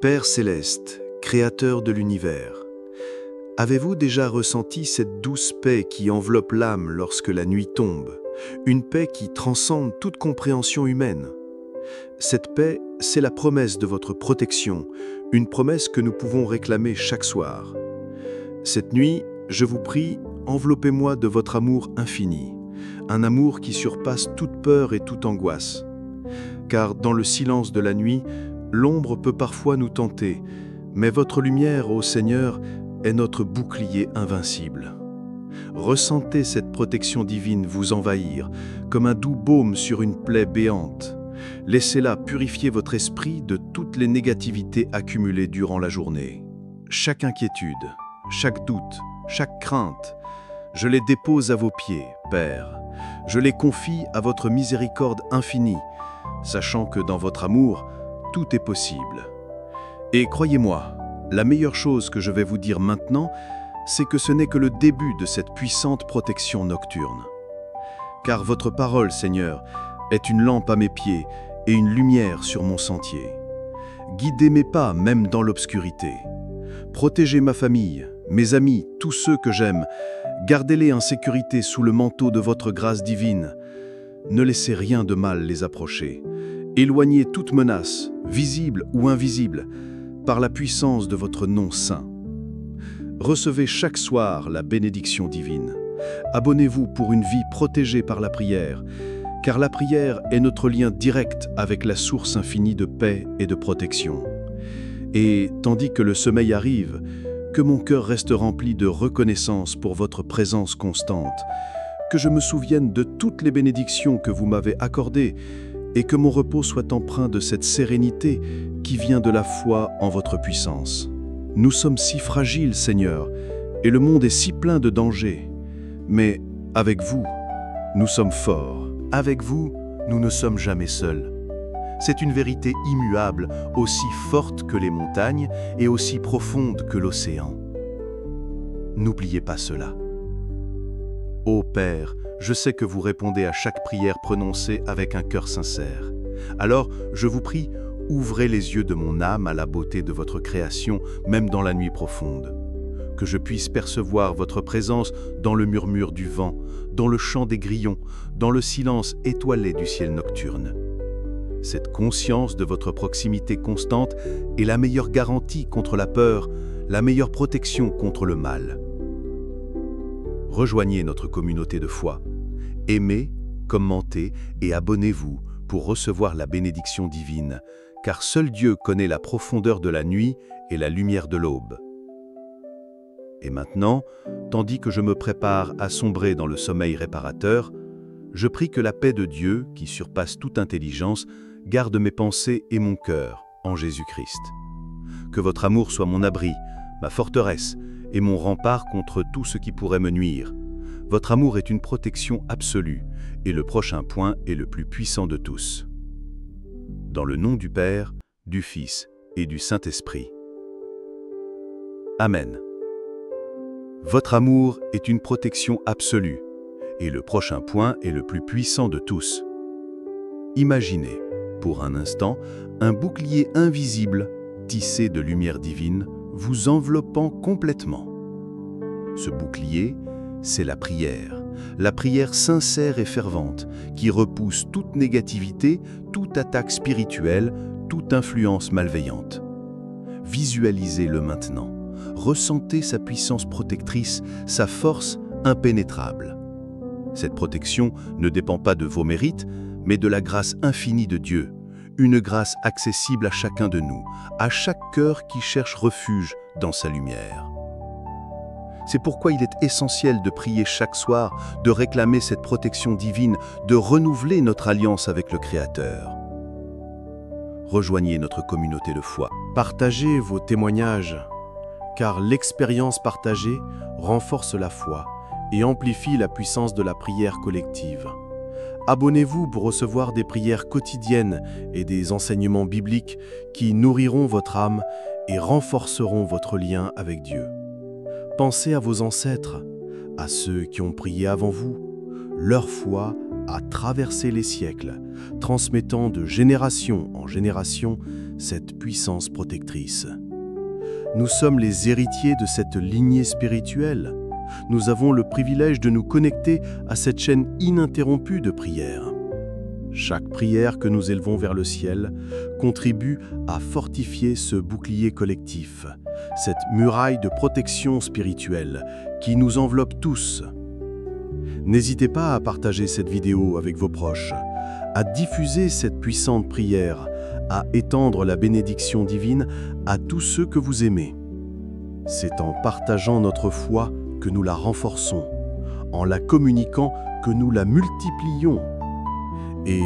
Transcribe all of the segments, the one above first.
Père céleste, créateur de l'univers, avez-vous déjà ressenti cette douce paix qui enveloppe l'âme lorsque la nuit tombe, une paix qui transcende toute compréhension humaine? Cette paix, c'est la promesse de votre protection, une promesse que nous pouvons réclamer chaque soir. Cette nuit, je vous prie, enveloppez-moi de votre amour infini, un amour qui surpasse toute peur et toute angoisse. Car dans le silence de la nuit, l'ombre peut parfois nous tenter, mais votre lumière, ô Seigneur, est notre bouclier invincible. Ressentez cette protection divine vous envahir, comme un doux baume sur une plaie béante. Laissez-la purifier votre esprit de toutes les négativités accumulées durant la journée. Chaque inquiétude, chaque doute, chaque crainte, je les dépose à vos pieds, Père. Je les confie à votre miséricorde infinie, sachant que dans votre amour, tout est possible. Et croyez-moi, la meilleure chose que je vais vous dire maintenant, c'est que ce n'est que le début de cette puissante protection nocturne. Car votre parole, Seigneur, est une lampe à mes pieds et une lumière sur mon sentier. Guidez mes pas même dans l'obscurité. Protégez ma famille, mes amis, tous ceux que j'aime. Gardez-les en sécurité sous le manteau de votre grâce divine. Ne laissez rien de mal les approcher. Éloignez toute menace, visible ou invisible, par la puissance de votre nom saint. Recevez chaque soir la bénédiction divine. Abonnez-vous pour une vie protégée par la prière, car la prière est notre lien direct avec la source infinie de paix et de protection. Et tandis que le sommeil arrive, que mon cœur reste rempli de reconnaissance pour votre présence constante, que je me souvienne de toutes les bénédictions que vous m'avez accordées, et que mon repos soit empreint de cette sérénité qui vient de la foi en votre puissance. Nous sommes si fragiles, Seigneur, et le monde est si plein de dangers. Mais avec vous, nous sommes forts. Avec vous, nous ne sommes jamais seuls. C'est une vérité immuable, aussi forte que les montagnes et aussi profonde que l'océan. N'oubliez pas cela. Ô Père, je sais que vous répondez à chaque prière prononcée avec un cœur sincère. Alors, je vous prie, ouvrez les yeux de mon âme à la beauté de votre création, même dans la nuit profonde. Que je puisse percevoir votre présence dans le murmure du vent, dans le chant des grillons, dans le silence étoilé du ciel nocturne. Cette conscience de votre proximité constante est la meilleure garantie contre la peur, la meilleure protection contre le mal. Rejoignez notre communauté de foi. Aimez, commentez et abonnez-vous pour recevoir la bénédiction divine, car seul Dieu connaît la profondeur de la nuit et la lumière de l'aube. Et maintenant, tandis que je me prépare à sombrer dans le sommeil réparateur, je prie que la paix de Dieu, qui surpasse toute intelligence, garde mes pensées et mon cœur en Jésus-Christ. Que votre amour soit mon abri, ma forteresse et mon rempart contre tout ce qui pourrait me nuire. Votre amour est une protection absolue, et le prochain point est le plus puissant de tous. Dans le nom du Père, du Fils et du Saint-Esprit. Amen. Votre amour est une protection absolue, et le prochain point est le plus puissant de tous. Imaginez, pour un instant, un bouclier invisible, tissé de lumière divine, vous enveloppant complètement. Ce bouclier, c'est la prière sincère et fervente, qui repousse toute négativité, toute attaque spirituelle, toute influence malveillante. Visualisez-le maintenant. Ressentez sa puissance protectrice, sa force impénétrable. Cette protection ne dépend pas de vos mérites, mais de la grâce infinie de Dieu, une grâce accessible à chacun de nous, à chaque cœur qui cherche refuge dans sa lumière. C'est pourquoi il est essentiel de prier chaque soir, de réclamer cette protection divine, de renouveler notre alliance avec le Créateur. Rejoignez notre communauté de foi. Partagez vos témoignages, car l'expérience partagée renforce la foi et amplifie la puissance de la prière collective. Abonnez-vous pour recevoir des prières quotidiennes et des enseignements bibliques qui nourriront votre âme et renforceront votre lien avec Dieu. Pensez à vos ancêtres, à ceux qui ont prié avant vous. Leur foi a traversé les siècles, transmettant de génération en génération cette puissance protectrice. Nous sommes les héritiers de cette lignée spirituelle. Nous avons le privilège de nous connecter à cette chaîne ininterrompue de prière. Chaque prière que nous élevons vers le ciel contribue à fortifier ce bouclier collectif, cette muraille de protection spirituelle qui nous enveloppe tous. N'hésitez pas à partager cette vidéo avec vos proches, à diffuser cette puissante prière, à étendre la bénédiction divine à tous ceux que vous aimez. C'est en partageant notre foi que nous la renforçons, en la communiquant que nous la multiplions. Et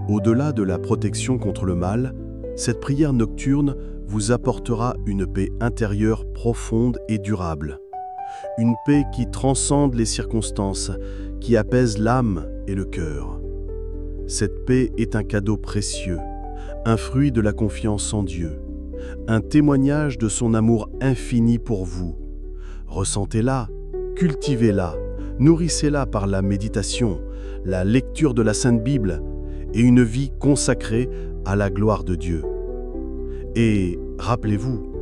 au-delà de la protection contre le mal, cette prière nocturne vous apportera une paix intérieure profonde et durable. Une paix qui transcende les circonstances, qui apaise l'âme et le cœur. Cette paix est un cadeau précieux, un fruit de la confiance en Dieu, un témoignage de son amour infini pour vous. Ressentez-la, cultivez-la, nourrissez-la par la méditation, la lecture de la Sainte Bible et une vie consacrée à la gloire de Dieu. Et rappelez-vous,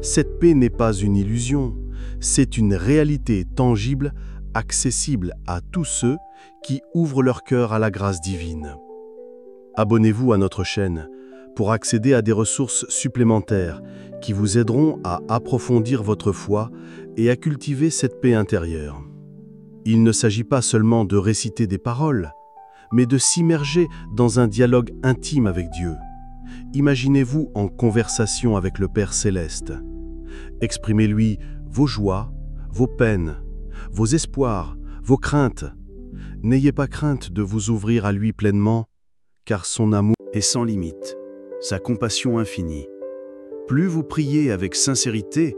cette paix n'est pas une illusion, c'est une réalité tangible, accessible à tous ceux qui ouvrent leur cœur à la grâce divine. Abonnez-vous à notre chaîne pour accéder à des ressources supplémentaires qui vous aideront à approfondir votre foi et à cultiver cette paix intérieure. Il ne s'agit pas seulement de réciter des paroles, mais de s'immerger dans un dialogue intime avec Dieu. Imaginez-vous en conversation avec le Père Céleste. Exprimez-lui vos joies, vos peines, vos espoirs, vos craintes. N'ayez pas crainte de vous ouvrir à lui pleinement, car son amour est sans limite, sa compassion infinie. Plus vous priez avec sincérité,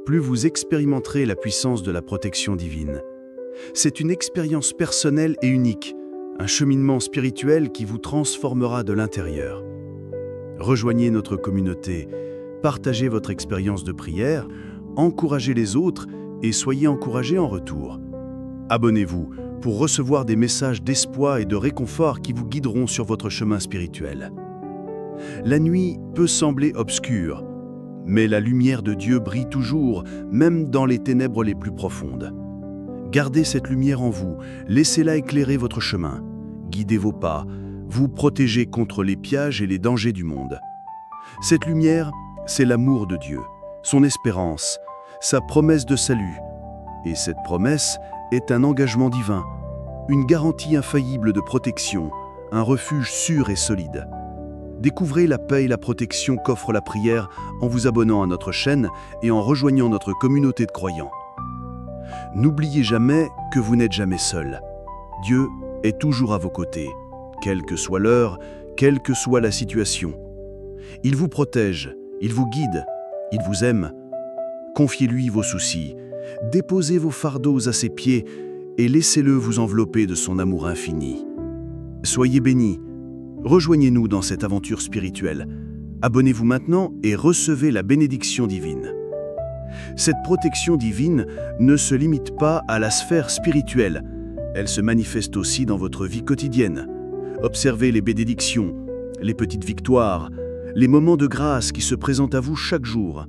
plus vous expérimenterez la puissance de la protection divine. C'est une expérience personnelle et unique, un cheminement spirituel qui vous transformera de l'intérieur. Rejoignez notre communauté, partagez votre expérience de prière, encouragez les autres et soyez encouragés en retour. Abonnez-vous pour recevoir des messages d'espoir et de réconfort qui vous guideront sur votre chemin spirituel. La nuit peut sembler obscure, mais la lumière de Dieu brille toujours, même dans les ténèbres les plus profondes. Gardez cette lumière en vous, laissez-la éclairer votre chemin, guidez vos pas, vous protégez contre les pièges et les dangers du monde. Cette lumière, c'est l'amour de Dieu, son espérance, sa promesse de salut. Et cette promesse est un engagement divin, une garantie infaillible de protection, un refuge sûr et solide. Découvrez la paix et la protection qu'offre la prière en vous abonnant à notre chaîne et en rejoignant notre communauté de croyants. N'oubliez jamais que vous n'êtes jamais seul. Dieu est toujours à vos côtés, quelle que soit l'heure, quelle que soit la situation. Il vous protège, il vous guide, il vous aime. Confiez-lui vos soucis, déposez vos fardeaux à ses pieds et laissez-le vous envelopper de son amour infini. Soyez bénis, rejoignez-nous dans cette aventure spirituelle. Abonnez-vous maintenant et recevez la bénédiction divine. Cette protection divine ne se limite pas à la sphère spirituelle, elle se manifeste aussi dans votre vie quotidienne. Observez les bénédictions, les petites victoires, les moments de grâce qui se présentent à vous chaque jour.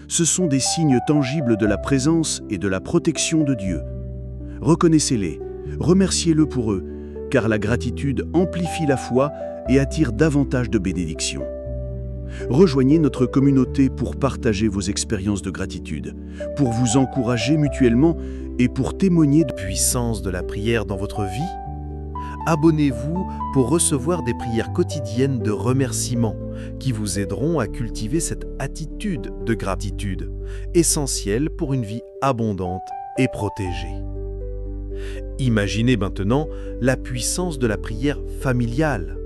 Ce sont des signes tangibles de la présence et de la protection de Dieu. Reconnaissez-les, remerciez-le pour eux, car la gratitude amplifie la foi et attire davantage de bénédictions. Rejoignez notre communauté pour partager vos expériences de gratitude, pour vous encourager mutuellement et pour témoigner de la puissance de la prière dans votre vie. Abonnez-vous pour recevoir des prières quotidiennes de remerciement qui vous aideront à cultiver cette attitude de gratitude, essentielle pour une vie abondante et protégée. Imaginez maintenant la puissance de la prière familiale.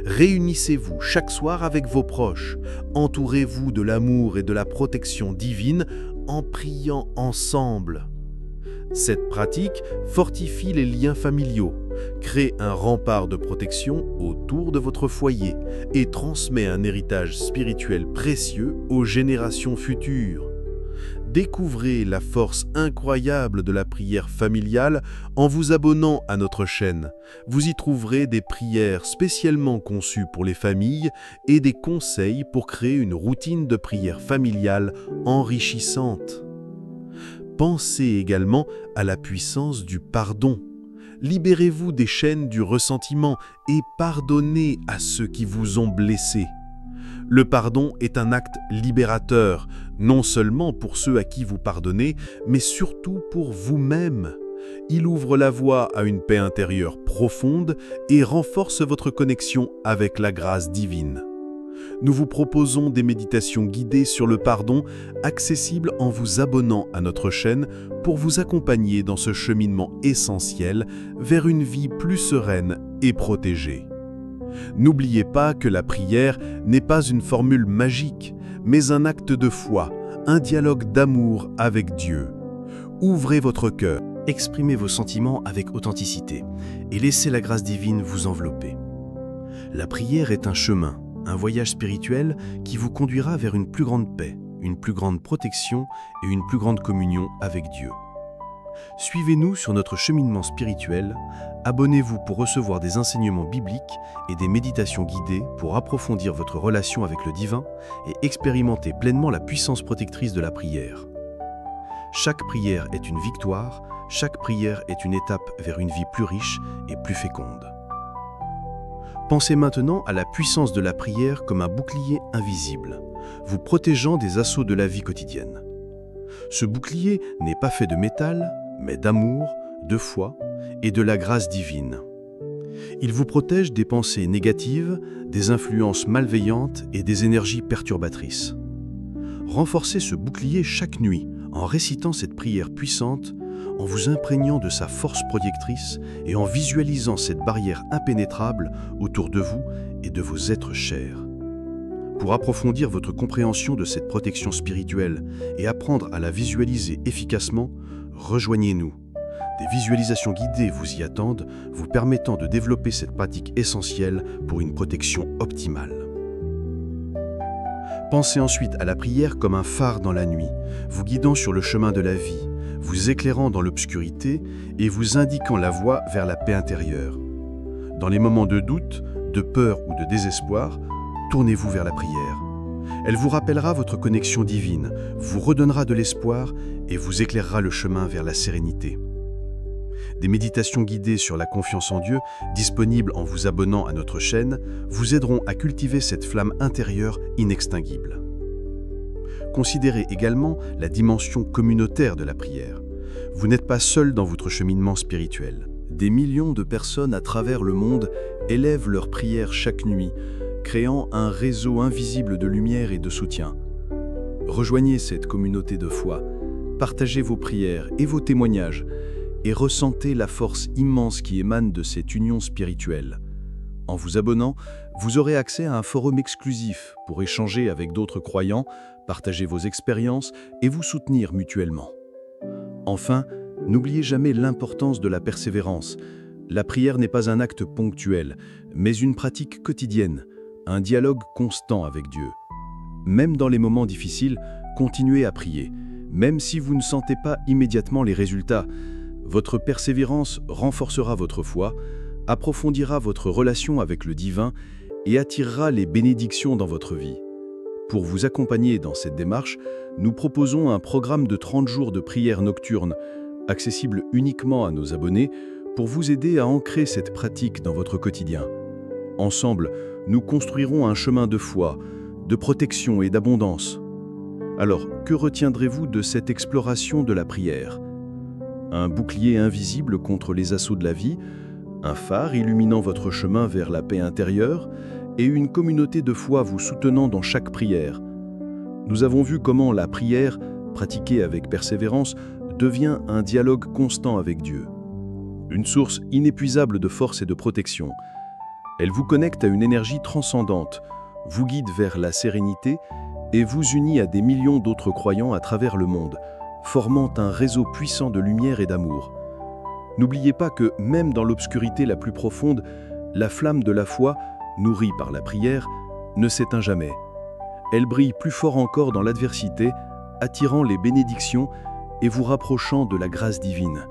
Réunissez-vous chaque soir avec vos proches, entourez-vous de l'amour et de la protection divine en priant ensemble. Cette pratique fortifie les liens familiaux, crée un rempart de protection autour de votre foyer et transmet un héritage spirituel précieux aux générations futures. Découvrez la force incroyable de la prière familiale en vous abonnant à notre chaîne. Vous y trouverez des prières spécialement conçues pour les familles et des conseils pour créer une routine de prière familiale enrichissante. Pensez également à la puissance du pardon. Libérez-vous des chaînes du ressentiment et pardonnez à ceux qui vous ont blessé. Le pardon est un acte libérateur, non seulement pour ceux à qui vous pardonnez, mais surtout pour vous-même. Il ouvre la voie à une paix intérieure profonde et renforce votre connexion avec la grâce divine. Nous vous proposons des méditations guidées sur le pardon, accessibles en vous abonnant à notre chaîne pour vous accompagner dans ce cheminement essentiel vers une vie plus sereine et protégée. N'oubliez pas que la prière n'est pas une formule magique, mais un acte de foi, un dialogue d'amour avec Dieu. Ouvrez votre cœur, Exprimez vos sentiments avec authenticité et laissez la grâce divine vous envelopper. La prière est un chemin, un voyage spirituel qui vous conduira vers une plus grande paix, une plus grande protection et une plus grande communion avec Dieu. Suivez-nous sur notre cheminement spirituel, abonnez-vous pour recevoir des enseignements bibliques et des méditations guidées pour approfondir votre relation avec le divin et expérimenter pleinement la puissance protectrice de la prière. Chaque prière est une victoire, chaque prière est une étape vers une vie plus riche et plus féconde. Pensez maintenant à la puissance de la prière comme un bouclier invisible, vous protégeant des assauts de la vie quotidienne. Ce bouclier n'est pas fait de métal, mais d'amour, de foi et de la grâce divine. Il vous protège des pensées négatives, des influences malveillantes et des énergies perturbatrices. Renforcez ce bouclier chaque nuit en récitant cette prière puissante, en vous imprégnant de sa force protectrice et en visualisant cette barrière impénétrable autour de vous et de vos êtres chers. Pour approfondir votre compréhension de cette protection spirituelle et apprendre à la visualiser efficacement, rejoignez-nous. Des visualisations guidées vous y attendent, vous permettant de développer cette pratique essentielle pour une protection optimale. Pensez ensuite à la prière comme un phare dans la nuit, vous guidant sur le chemin de la vie, vous éclairant dans l'obscurité et vous indiquant la voie vers la paix intérieure. Dans les moments de doute, de peur ou de désespoir, tournez-vous vers la prière. Elle vous rappellera votre connexion divine, vous redonnera de l'espoir et vous éclairera le chemin vers la sérénité. Des méditations guidées sur la confiance en Dieu, disponibles en vous abonnant à notre chaîne, vous aideront à cultiver cette flamme intérieure inextinguible. Considérez également la dimension communautaire de la prière. Vous n'êtes pas seul dans votre cheminement spirituel. Des millions de personnes à travers le monde élèvent leurs prières chaque nuit, créant un réseau invisible de lumière et de soutien. Rejoignez cette communauté de foi, partagez vos prières et vos témoignages, et ressentez la force immense qui émane de cette union spirituelle. En vous abonnant, vous aurez accès à un forum exclusif pour échanger avec d'autres croyants, partager vos expériences et vous soutenir mutuellement. Enfin, n'oubliez jamais l'importance de la persévérance. La prière n'est pas un acte ponctuel, mais une pratique quotidienne, un dialogue constant avec Dieu. Même dans les moments difficiles, continuez à prier. Même si vous ne sentez pas immédiatement les résultats, votre persévérance renforcera votre foi, approfondira votre relation avec le divin et attirera les bénédictions dans votre vie. Pour vous accompagner dans cette démarche, nous proposons un programme de 30 jours de prière nocturne, accessible uniquement à nos abonnés, pour vous aider à ancrer cette pratique dans votre quotidien. Ensemble, nous construirons un chemin de foi, de protection et d'abondance. Alors, que retiendrez-vous de cette exploration de la prière ? Un bouclier invisible contre les assauts de la vie, un phare illuminant votre chemin vers la paix intérieure et une communauté de foi vous soutenant dans chaque prière. Nous avons vu comment la prière, pratiquée avec persévérance, devient un dialogue constant avec Dieu. Une source inépuisable de force et de protection. Elle vous connecte à une énergie transcendante, vous guide vers la sérénité et vous unit à des millions d'autres croyants à travers le monde, formant un réseau puissant de lumière et d'amour. N'oubliez pas que, même dans l'obscurité la plus profonde, la flamme de la foi, nourrie par la prière, ne s'éteint jamais. Elle brille plus fort encore dans l'adversité, attirant les bénédictions et vous rapprochant de la grâce divine.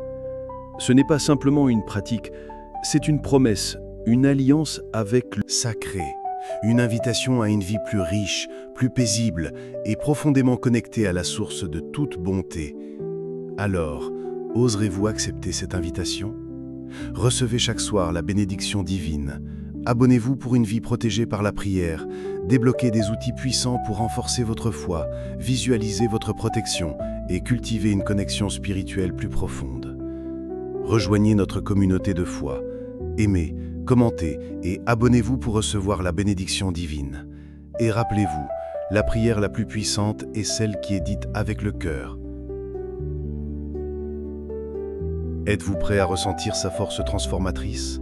Ce n'est pas simplement une pratique, c'est une promesse, une alliance avec le Sacré, une invitation à une vie plus riche, plus paisible et profondément connectée à la source de toute bonté. Alors, oserez-vous accepter cette invitation? Recevez chaque soir la bénédiction divine. Abonnez-vous pour une vie protégée par la prière. Débloquez des outils puissants pour renforcer votre foi, visualiser votre protection et cultiver une connexion spirituelle plus profonde. Rejoignez notre communauté de foi. Aimez, commentez et abonnez-vous pour recevoir la bénédiction divine. Et rappelez-vous, la prière la plus puissante est celle qui est dite avec le cœur. Êtes-vous prêt à ressentir sa force transformatrice ?